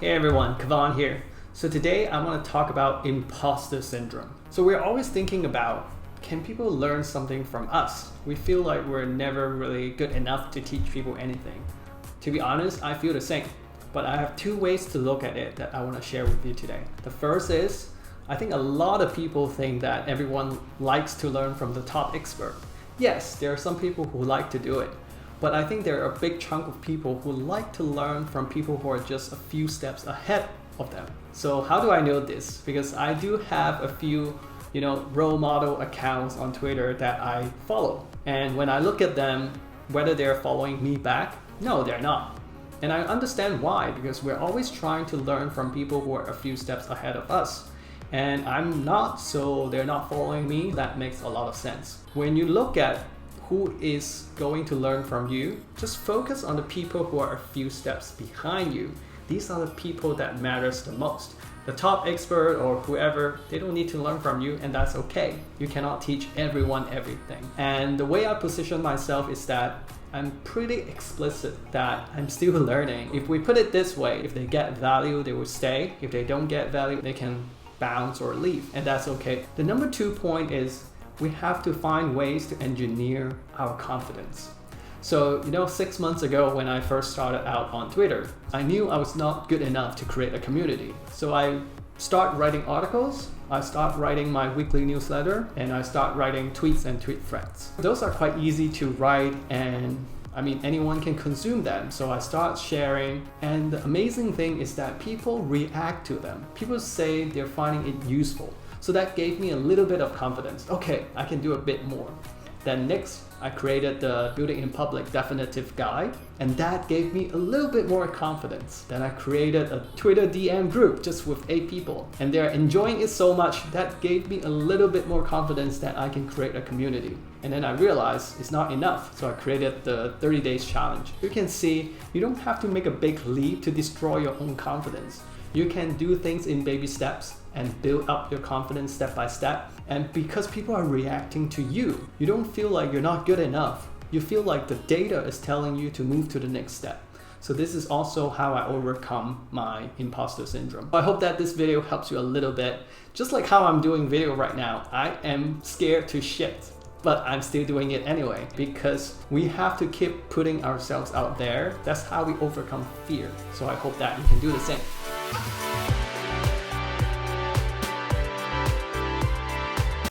Hey everyone, Kavan here. So today I want to talk about imposter syndrome. So we're always thinking about, can people learn something from us? We feel like we're never really good enough to teach people anything. To be honest, I feel the same. But I have two ways to look at it that I want to share with you today. The first is, I think a lot of people think that everyone likes to learn from the top expert. Yes, there are some people who like to do it. But I think there are a big chunk of people who like to learn from people who are just a few steps ahead of them. So how do I know this? Because I do have a few, role model accounts on Twitter that I follow. And when I look at them, whether they're following me back, no, they're not. And I understand why, because we're always trying to learn from people who are a few steps ahead of us. And I'm not, so they're not following me. That makes a lot of sense. When you look at who is going to learn from you, just focus on the people who are a few steps behind you. These are the people that matters the most. The top expert or whoever, they don't need to learn from you, and that's okay. You cannot teach everyone everything. And the way I position myself is that I'm pretty explicit that I'm still learning. If we put it this way, if they get value, they will stay. If they don't get value, they can bounce or leave, and that's okay. The number 2 point is, we have to find ways to engineer our confidence. So, 6 months ago when I first started out on Twitter, I knew I was not good enough to create a community. So I start writing articles, I start writing my weekly newsletter, and I start writing tweets and tweet threads. Those are quite easy to write, and anyone can consume them. So I start sharing, and the amazing thing is that people react to them. People say they're finding it useful. So that gave me a little bit of confidence. Okay, I can do a bit more. Then next, I created the Building in Public Definitive Guide, and that gave me a little bit more confidence. Then I created a Twitter DM group just with 8 people, and they're enjoying it so much that gave me a little bit more confidence that I can create a community. And then I realized it's not enough, so I created the 30 days challenge. You can see you don't have to make a big leap to destroy your own confidence. You can do things in baby steps and build up your confidence step by step. And because people are reacting to you, you don't feel like you're not good enough. You feel like the data is telling you to move to the next step. So this is also how I overcome my imposter syndrome. I hope that this video helps you a little bit. Just like how I'm doing video right now, I am scared to shit, but I'm still doing it anyway, because we have to keep putting ourselves out there. That's how we overcome fear. So I hope that you can do the same.